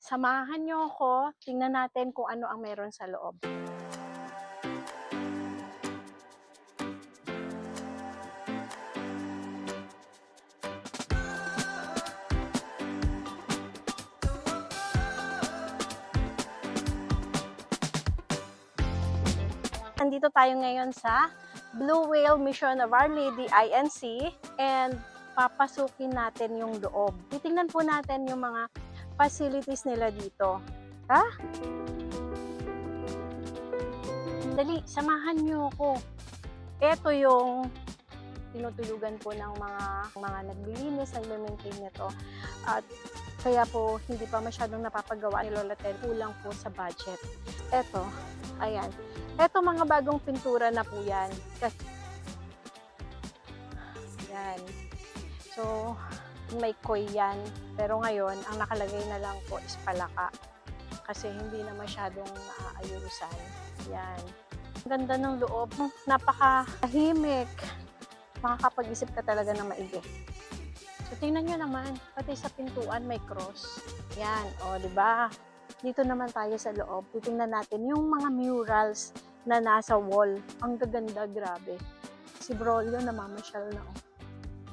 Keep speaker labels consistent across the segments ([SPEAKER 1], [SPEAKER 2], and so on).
[SPEAKER 1] Samahan niyo ako, tingnan natin kung ano ang meron sa loob. Nandito tayo ngayon sa Blue Whale Mission of Our Lady INC and papasukin natin yung loob. Titingnan po natin yung mga facilities nila dito. Ha? Dali, samahan niyo ako. Ito yung tinutulugan po ng mga naglilinis, nagme-maintain nito. At kaya po hindi pa masyadong napapagawa ni Lola Tel, kulang po sa budget. Ito, ayan. Ito mga bagong pintura na po yan. Yan. So, may koy yan. Pero ngayon, ang nakalagay na lang po is palaka. Kasi hindi na masyadong naaayusan. Yan. Ang ganda ng loob. Napakahimik. Makakapag-isip ka talaga na maigi. So, tingnan nyo naman. Pati sa pintuan may cross. Yan. O, diba? Dito naman tayo sa loob. Titingnan natin yung mga murals na nasa wall. Ang gaganda, grabe. Si Brolio namamasyal na.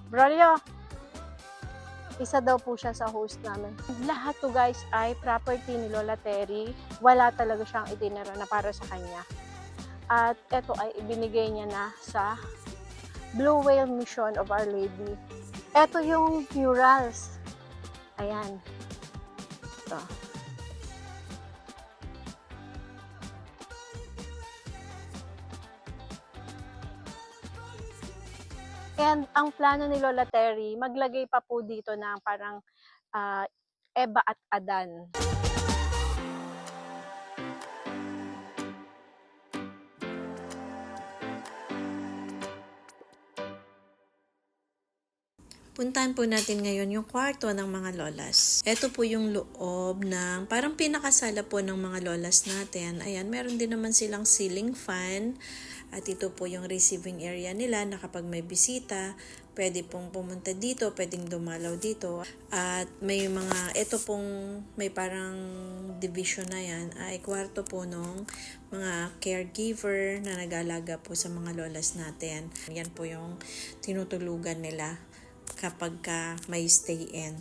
[SPEAKER 1] Brolio! Isa daw po siya sa host namin. Lahat to guys ay property ni Lola Terry. Wala talaga siyang itinira na para sa kanya. At ito ay ibinigay niya na sa Blue Whale Mission of Our Lady. Ito yung murals. Ayan. Ito. And ang plano ni Lola Terry, maglagay pa po dito ng parang Eva at Adan.
[SPEAKER 2] Puntahan po natin ngayon yung kwarto ng mga lolas. Ito po yung loob ng parang pinakasala po ng mga lolas natin. Ayan, meron din naman silang ceiling fan. At ito po yung receiving area nila na kapag may bisita, pwede pong pumunta dito, pwedeng dumalaw dito. At may mga, ito pong may parang division na yan, ay kwarto po nung mga caregiver na nag-alaga po sa mga lolas natin. Yan po yung tinutulugan nila kapag may stay in.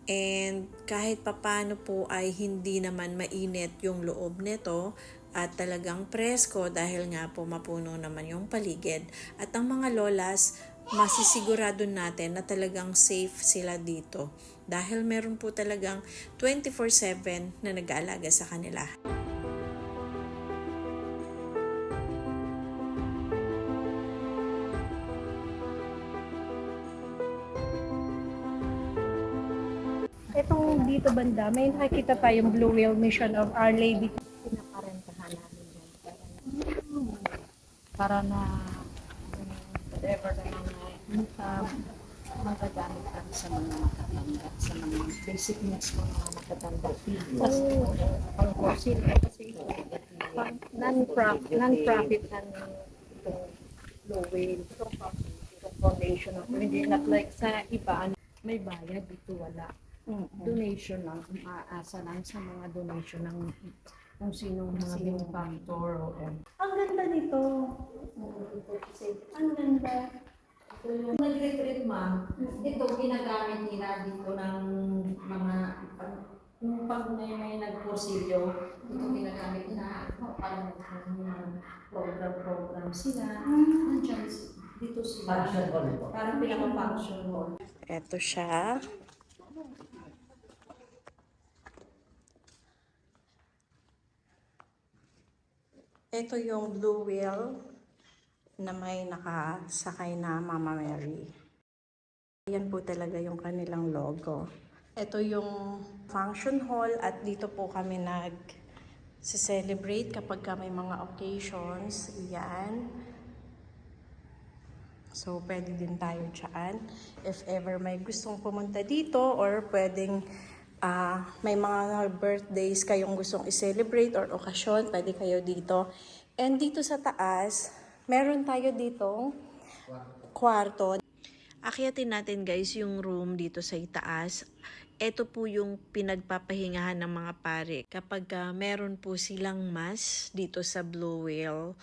[SPEAKER 2] And kahit papano po ay hindi naman mainit yung loob nito at talagang presko dahil nga po mapuno naman yung paligid. At ang mga lolas, masisigurado natin na talagang safe sila dito dahil meron po talagang 24/7 na nag-aalaga sa kanila.
[SPEAKER 1] Itong dito banda, may nakikita tayong Blue Whale Mission of Our Lady. Pinaparentahan namin yan. Para na whatever na magagamit kami sa mga matatanda, sa mga basic needs ng mga matatanda. Kasi pang grocery kasi non-profit na itong Blue Whale. Itong foundation. Hindi not like sa iba, may bayad, dito wala. Donation lang, umaasa lang sa mga donation ng kung sino mga benefactor. Ang ganda nito. Ang ganda.
[SPEAKER 3] Kung nag-retreat ma'am, ito ginagamit nila dito ng mga, yung pag may nagporsilyo, ito ginagamit nila para program sila. Nandiyan dito sila. Parang pinaka-function hall.
[SPEAKER 2] Ito siya. Ito yung Blue Whale na may nakasakay na Mama Mary. Yan po talaga yung kanilang logo. Ito yung function hall at dito po kami nag-celebrate kapag may mga occasions. Yan. So, pwede din tayo dyan. If ever may gustong pumunta dito or pwedeng may mga birthdays kayong gustong i-celebrate or okasyon, pwede kayo dito. And dito sa taas, meron tayo ditong kwarto. Akyatin natin guys yung room dito sa itaas. Ito po yung pinagpapahingahan ng mga pare kapag meron po silang mass dito sa Blue Whale.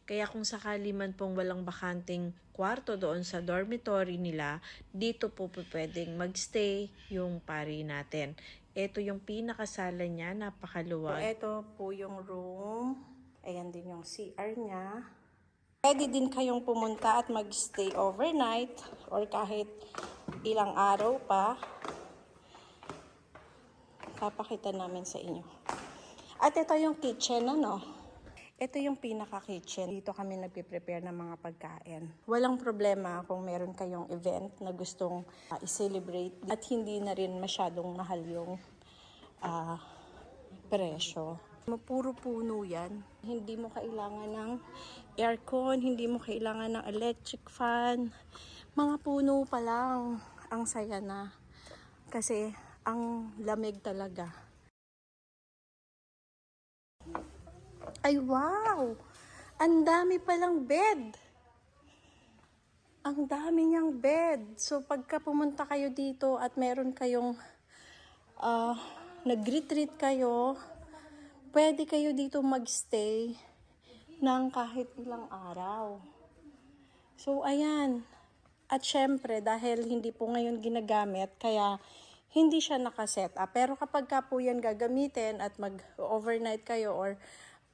[SPEAKER 2] Kaya kung sakali man pong walang bakanting kwarto doon sa dormitory nila, dito po pwedeng magstay yung pari natin. Ito yung pinakasala niya, napakaluwag. Ito po yung room. Ayan din yung CR niya. Pwede din kayong pumunta at magstay overnight or kahit ilang araw pa. Papakita namin sa inyo. At ito yung kitchen, ano? Ito yung pinaka-kitchen. Dito kami nagpe-prepare ng mga pagkain. Walang problema kung meron kayong event na gustong i-celebrate at hindi na rin masyadong mahal yung presyo. Puro puno yan. Hindi mo kailangan ng aircon, hindi mo kailangan ng electric fan. Mga puno pa lang. Ang saya na. Kasi ang lamig talaga. Ay, wow! Ang dami palang bed. Ang dami niyang bed. So, pagka pumunta kayo dito at meron kayong nag-retreat kayo, pwede kayo dito magstay ng kahit ilang araw. So, ayan. At syempre, dahil hindi po ngayon ginagamit, kaya hindi siya nakaset up. Pero kapag ka po yan gagamitin at mag-overnight kayo or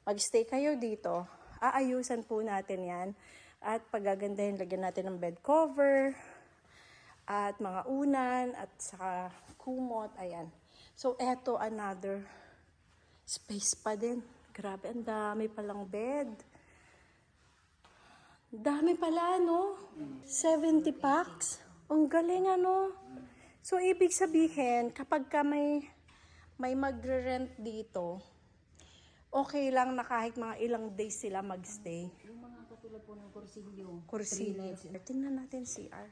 [SPEAKER 2] magstay kayo dito, aayusan po natin yan. At pagagandahin, lagyan natin ng bed cover, at mga unan, at saka kumot, ayan. So, eto another space pa din. Grabe, ang dami palang bed. Dami pala, no? 70 packs. Ang galing, ano? So, ibig sabihin, kapag ka may magre-rent dito, okay lang na kahit mga ilang days sila magstay.
[SPEAKER 3] Yung mga katulad po ng kursilyo.
[SPEAKER 2] Kursilyo. Tingnan natin CR.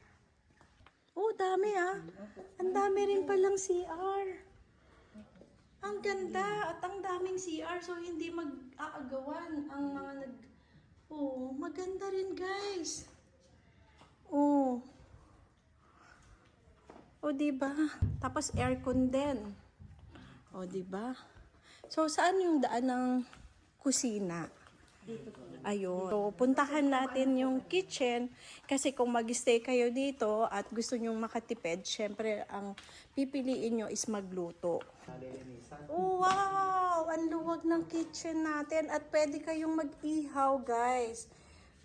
[SPEAKER 2] Oh, dami ah. Ang dami rin palang CR. Ang ganda at ang daming CR. So, hindi mag-aagawan ang mga Oh, maganda rin guys. Oh. Oh, diba? Tapos aircon din. Oh, diba? So, saan yung daan ng kusina? Ayun. So, puntahan natin yung kitchen kasi kung mag-stay kayo dito at gusto nyong makatipid, syempre, ang pipiliin nyo is magluto. Oh, wow! Ang luwag ng kitchen natin at pwede kayong mag-ihaw, guys.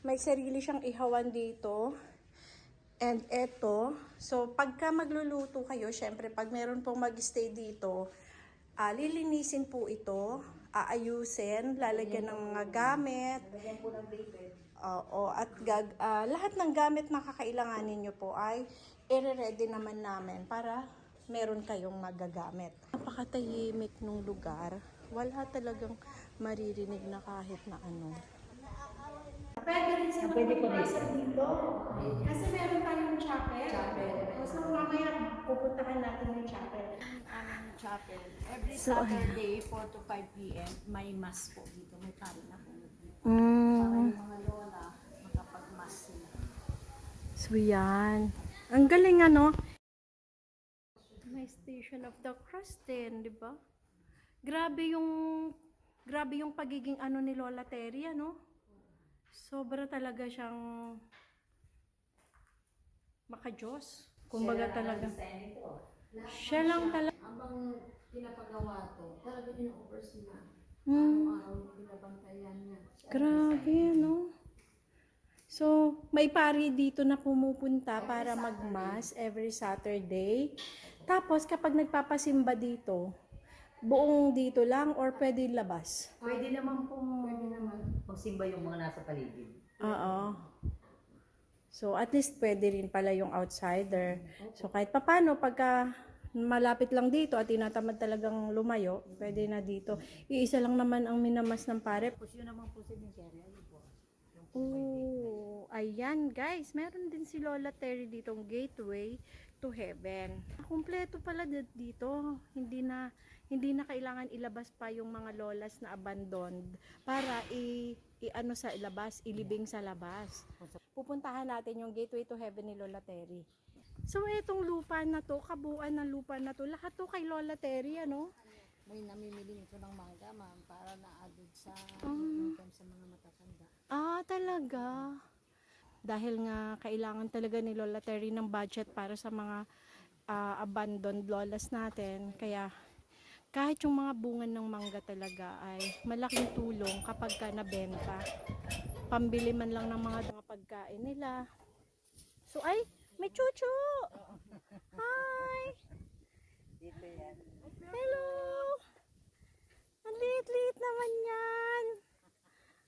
[SPEAKER 2] May sarili siyang ihawan dito. And eto, so pagka magluluto kayo, syempre, pag meron pong mag-stay dito, lilinisin po ito, aayusin, lalagyan ng mga gamit.
[SPEAKER 3] Lagyan po ng bed.
[SPEAKER 2] Oo, at lahat ng gamit na kakailanganin nyo po ay i-ready naman namin para meron kayong magagamit. Napakatahimik nung lugar. Wala talagang maririnig na kahit na ano.
[SPEAKER 1] Pwede rin sa
[SPEAKER 3] Pwede po rin.
[SPEAKER 1] dito. Kasi meron tayong chapel. So, mamaya pupuntahan natin yung chapel.
[SPEAKER 3] Aming chapel. Every Saturday, 4 to 5 p.m., may mass po dito. May pari na po dito. Para yung mga lola, makapag-mass sila.
[SPEAKER 1] So, yan. Ang galing, ano? May Station of the Cross din, di ba? Grabe yung pagiging ano ni Lola Terry, ano? Sobra talaga siyang makajos. Kumbaga talaga. Siya lang talaga.
[SPEAKER 3] Habang pinapagawa to, talaga in-oversee na.
[SPEAKER 1] Hmm.
[SPEAKER 3] Araw-araw binabantayan niya.
[SPEAKER 1] Grabe, no? So, may pari dito na pumupunta para mag-mass every Saturday. Tapos, kapag nagpapasimba dito, buong dito lang or pwede labas?
[SPEAKER 4] Pwede naman magsimba yung mga nasa paligid.
[SPEAKER 1] Oo. So, at least pwede rin pala yung outsider. So, kahit papano, pagka malapit lang dito at tinatamad talagang lumayo, pwede na dito. Iisa lang naman ang minamas ng pare.
[SPEAKER 4] Tapos yun naman po si Michelle. Yun po.
[SPEAKER 1] Oh, ayan guys, meron din si Lola Terry ditong Gateway to Heaven. Kumpleto pala dito. Hindi na kailangan ilabas pa yung mga lolas na abandoned para i-ano sa ilabas, ilibing sa labas. Pupuntahan natin yung Gateway to Heaven ni Lola Terry. So, itong lupa na to, kabuuan ng lupa na to, lahat to kay Lola Terry, ano?
[SPEAKER 3] May namimili ito ng mangga, ma'am, para na-added sa
[SPEAKER 1] Ah.
[SPEAKER 3] income sa mga matatanda.
[SPEAKER 1] Ah, talaga. Dahil nga kailangan talaga ni Lola Terry ng budget para sa mga abandoned lolas natin. Kaya kahit yung mga bunga ng mangga talaga ay malaking tulong kapag ka nabenta. Pambili man lang ng mga pagkain nila. So ay, may chuchu! Hi!
[SPEAKER 4] Dito yan.
[SPEAKER 1] Hello! Ang liit-liit naman yan!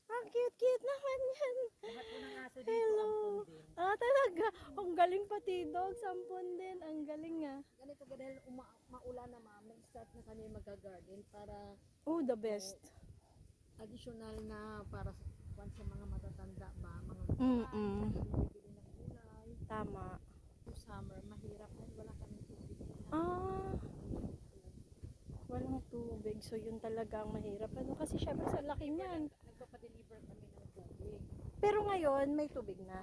[SPEAKER 1] Ang cute-cute naman yan!
[SPEAKER 4] Lahat po ng aso dito,
[SPEAKER 1] Hello!
[SPEAKER 4] ampun din.
[SPEAKER 1] Ah, talaga? Ang galing pati dog, sampun din. Ang galing nga.
[SPEAKER 3] Ganito ka dahil maulan na, ma'am, nag-start na kami mag-garden para
[SPEAKER 1] Oh, the best.
[SPEAKER 3] additional na para sa mga matatanda ba, mga
[SPEAKER 1] Mm-mm.
[SPEAKER 3] bibili ng gulay.
[SPEAKER 1] Tama.
[SPEAKER 3] Yung summer, mahirap dahil wala kaming tubig.
[SPEAKER 1] Ah, walang tubig. So, yun talaga ang mahirap. Ano? Kasi syempre sa laki niyan.
[SPEAKER 3] Nagpapadeliver kami ng tubig.
[SPEAKER 1] Pero ngayon, may tubig na.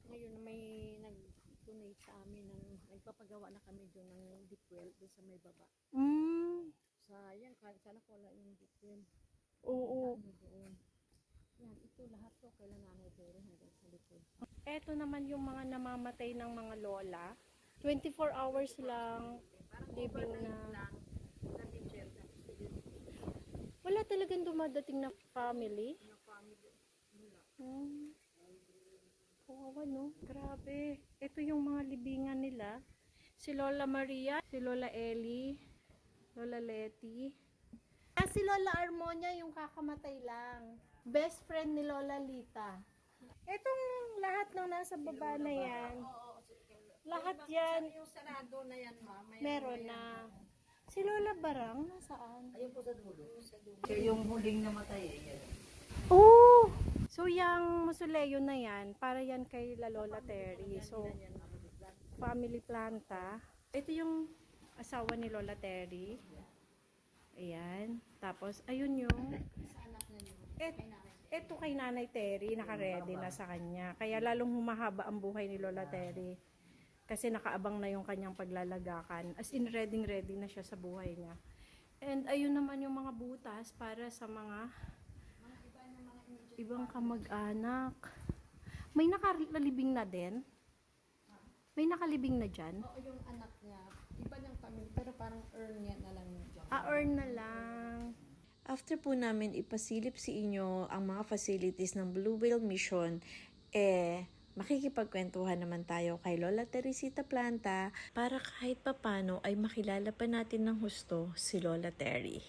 [SPEAKER 3] Ngayon may nag-donate sa amin ng nagpapagawa na kami doon ng deep well doon sa may baba.
[SPEAKER 1] Mm,
[SPEAKER 3] Sayang, sana ko wala yung deep well.
[SPEAKER 1] oo.
[SPEAKER 3] Ano doon. Yan, ito lahat to kailan nanay pero hanggang sa likod.
[SPEAKER 1] Eto naman yung mga namamatay ng mga lola. 24 hours lang. Living na. Wala talagang dumadating na family. Hmm. Kawawa, no? Grabe. Ito yung mga libingan nila. Si Lola Maria, si Lola Ellie, Lola Letty. Si Lola Armonia yung kakamatay lang. Best friend ni Lola Lita. Itong lahat ng nasa baba na yan, lahat yan,
[SPEAKER 3] Yung sarado na yan, ma'am.
[SPEAKER 1] meron na. Si Lola Barang, nasaan?
[SPEAKER 4] Ayun po sa dulo. Siya yung huling namatay eh. Yan.
[SPEAKER 1] Oh! So, yung mausoleo na yan, para yan kay La Lola Terry. So, family planta. Ito yung asawa ni Lola Terry. Ayan. Tapos, ayun yung... Ito kay Nanay Terry, naka-ready na sa kanya. Kaya lalong humahaba ang buhay ni Lola Terry. Kasi nakaabang na yung kanyang paglalagakan. As in, ready na siya sa buhay niya. And ayun naman yung mga butas para sa mga ibang kamag-anak. May nakalibing na din? May nakalibing na dyan?
[SPEAKER 3] Oo, yung anak niya. Iba niyang family, pero parang earn niya na lang yung job.
[SPEAKER 1] Earn na lang.
[SPEAKER 2] After po namin ipasilip sa inyo ang mga facilities ng Blue Whale Mission, makikipagkwentuhan naman tayo kay Lola Teresita Planta para kahit papano ay makilala pa natin ng husto si Lola Terry.